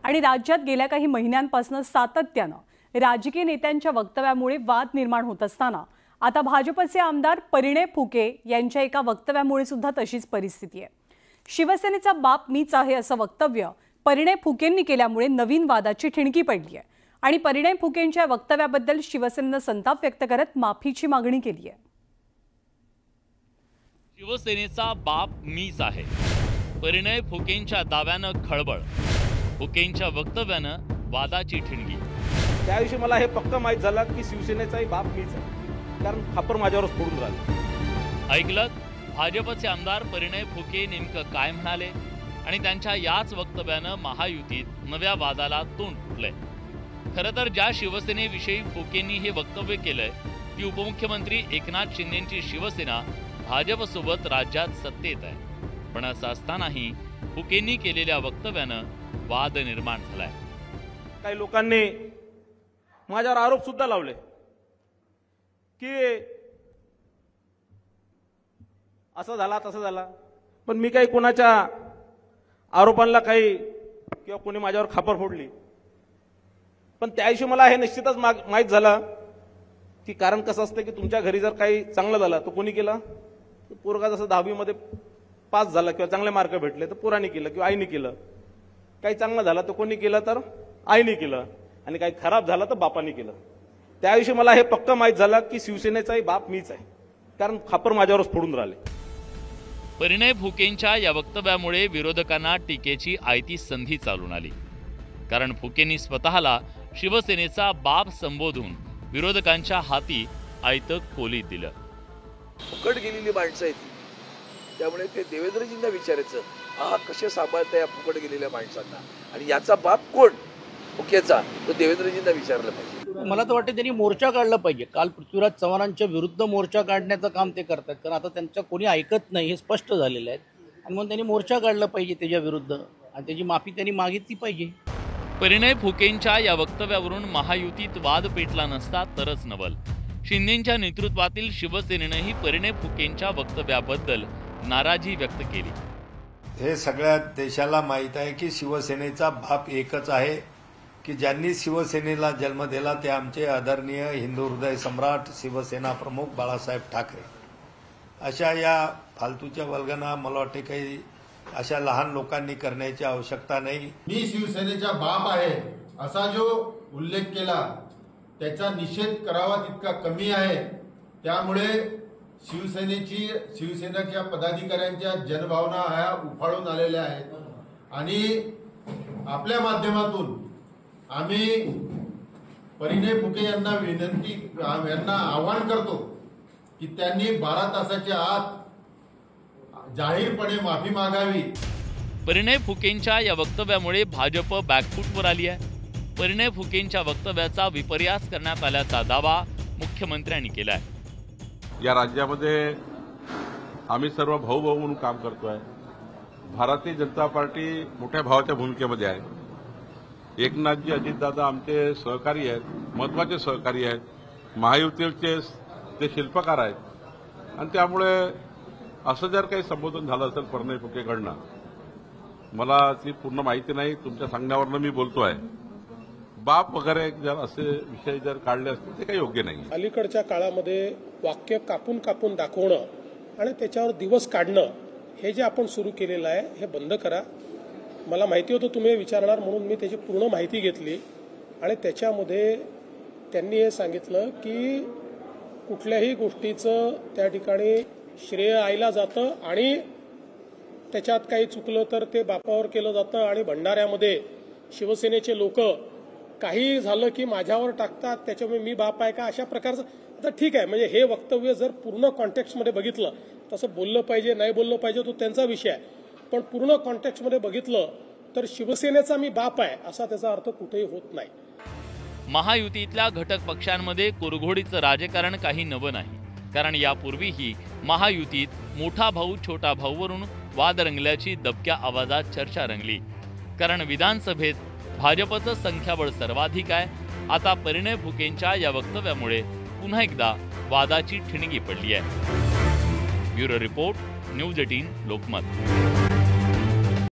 आणि राज्यात गेल्या काही महिन्यांपासून सातत्याने राजकीय नेत्यांच्या वक्तव्यामुळे वाद निर्माण होत असताना आता भाजपचे आमदार परिणय फुके यांच्या एका वक्तव्यामुळे सुद्धा तशीच परिस्थिती आहे। शिवसेनेचा बाप मीच आहे असं वक्तव्य परिणय फुकेंनी केल्यामुळे नवीन वादाची ठिणगी पडली आहे आणि परिणय फुकेंच्या वक्तव्याबद्दल शिवसेनेने संताप व्यक्त करत माफीची मागणी केली आहे। शिवसेनेचा बाप मीच आहे, परिणय फुकेंच्या दाव्यानं खळबळ, फुकेंच्या वक्तव्यानं वादाची ठिणगी। त्या दिवशी मला हे पक्का माहित झालं की शिवसेनेचाही बाप मीच आहे, कारण खापर माझ्यावरच फोडून राहिले। ऐकलं, भाजपचे आमदार परिणय फुके नेमकं काय म्हणाले आणि त्यांच्या याच वक्तव्यानं महायुतीत नव्या वादाला तोंड फुटलंय। खरं तर ज्या शिवसेनेविषयी फुकेंनी हे वक्तव्य केलंय ती उपमुख्यमंत्री एकनाथ शिंदेंची शिवसेना भाजपसोबत राज्यात सत्तेत आहे, पण असं असतानाही फुकेंनी केलेल्या वक्तव्यानं वाद निर्माण झालाय। काही लोकांनी माझ्यावर आरोप सुद्धा लावले की असं झाला तसं झाला, पण मी काही कोणाच्या आरोपांना काही किंवा कोणी माझ्यावर खापर फोडली, पण त्या दिवशी मला हे निश्चितच माहित झालं की कारण कसं असतं की तुमच्या घरी जर काही चांगलं झालं तर कोणी केलं, पोरगा जसं 10वी मध्ये पास झाला किंवा चांगले मार्क भेटले तर पोराने केलं किंवा आईने केलं, काही चांगलं झालं तर कोणी केलं तर आईने केलं, आणि काही खराब झालं तर बापाने केलं। त्या दिवशी मला हे पक्का माहित झालं की शिवसेनेचाही बाप मीच आहे, कारण खापर माझ्यावरच फोडून राहिले। परिणय फुकेंच्या या वक्तव्यामुळे विरोधकांना टीकेची आयती संधी चालून आली, कारण फुकेंनी स्वतःला शिवसेनेचा बाप संबोधून विरोधकांच्या हाती आयतं खोलीत दिलं। फुकट गेलेली माणसं आहेत, त्यामुळे ते देवेंद्रजींना विचारायचं, हा कसे सांभाळता या फुकट गेलेल्या माणसांना, आणि याचा बाप कोण फुकेचा, तो देवेंद्रजींना विचारलं पाहिजे। मला तर वाटतं त्यांनी मोर्चा काढला पाहिजे। काल पृथ्वीराज चव्हाणांच्या विरुद्ध मोर्चा काढण्याचं काम ते करतात, कारण आता त्यांचं कोणी ऐकत नाही हे स्पष्ट झालेलं आहे, आणि म्हणून त्यांनी मोर्चा काढला पाहिजे त्याच्या विरुद्ध, आणि त्याची माफी त्यांनी मागितली पाहिजे। परिणय फुकेंच्या या वक्तव्यावरून महायुतीत वाद पेटला नसता तरच नवल। शिंदेंच्या नेतृत्वातील शिवसेनेनेही परिणय फुकेंच्या वक्तव्याबद्दल नाराजी व्यक्त केली। हे सगळ्या देशाला माहीत आहे की शिवसेनेचा बाप एकच आहे, की ज्यांनी शिवसेनेला जन्म दिला ते आमचे आदरणीय हिंदू हृदय सम्राट शिवसेना प्रमुख बाळासाहेब ठाकरे। अशा या फालतूच्या वल्गना मला वाटते काही अशा लहान लोकांनी करण्याची आवश्यकता नाही। मी शिवसेनेचा बाप आहे असा जो उल्लेख केला त्याचा निषेध करावा तितका कमी आहे। त्यामुळे शिवसेनेच्या पदाधिकाऱ्यांच्या जनभावना ह्या उफाळून आलेल्या आहेत, आणि आपल्या माध्यमातून आम्ही परिणय फुके यांना आवाहन करतो की त्यांनी 12 तासाच्या आत जाहीरपणे माफी मागावी। परिणय फुकेंच्या या वक्तव्यामुळे भाजप बॅकफूटवर आली आहे। परिणय फुकेंच्या वक्तव्याचा विपर्यास करण्यात आल्याचा दावा मुख्यमंत्र्यांनी केलाय। या राज्यामध्ये आम्ही सर्व भाऊ म्हणून काम करतोय। भारतीय जनता पार्टी मोठ्या भावाच्या भूमिकेमध्ये आहे। एकनाथजी अजितदादा आमचे सहकारी आहेत, महत्वाचे सहकारी आहेत, महायुतीचे ते शिल्पकार आहेत, आणि त्यामुळे असं जर काही संबोधन झालं असेल परिणय फुकेकडनं, मला ती पूर्ण माहिती नाही, तुमच्या सांगण्यावरनं मी बोलतोय। बाप वगैरे जर असे विषय जर काढले असतील ते काही योग्य नाही। अलीकडच्या काळामध्ये वाक्य कापून कापून दाखवणं आणि त्याच्यावर दिवस काढणं हे जे आपण सुरू केलेलं आहे हे बंद करा। मला माहिती होतं तुम्ही विचारणार म्हणून मी त्याची पूर्ण माहिती घेतली, आणि त्याच्यामध्ये त्यांनी हे सांगितलं की कुठल्याही गोष्टीचं त्या ठिकाणी श्रेय आईला जातं, आणि त्याच्यात काही चुकलं तर ते बापावर केलं जातं, आणि भंडाऱ्यामध्ये शिवसेनेचे लोक काही झालं की माझ्यावर टाकतात, त्याच्यामुळे मी बाप आहे का, अशा प्रकारचं। आता ठीक आहे, म्हणजे हे वक्तव्य जर पूर्ण कॉन्टेक्स्टमध्ये बघितलं, तसं बोललं पाहिजे नाही बोललं पाहिजे तो त्यांचा विषय आहे, पण पूर्ण कॉन्टेक्स्टमध्ये बघितलं तर शिवसेनेचा मी बाप आहे असा त्याचा अर्थ कुठेही होत नाही। महायुतीतल्या घटक पक्षांमध्ये कुरघोडीचं राजकारण काही नवं नाही, कारण यापूर्वीही महायुतीत मोठा भाऊ छोटा भाऊवरून वाद रंगल्याची दबक्या आवाजात चर्चा रंगली, कारण विधानसभेत भाजपचं संख्याबळ सर्वाधिक आहे। आता परिणय फुकेंच्या या वक्तव्यामुळे पुन्हा एकदा वादाची ठिणगी पडली आहे। Bureau report, news 18 Lokmat.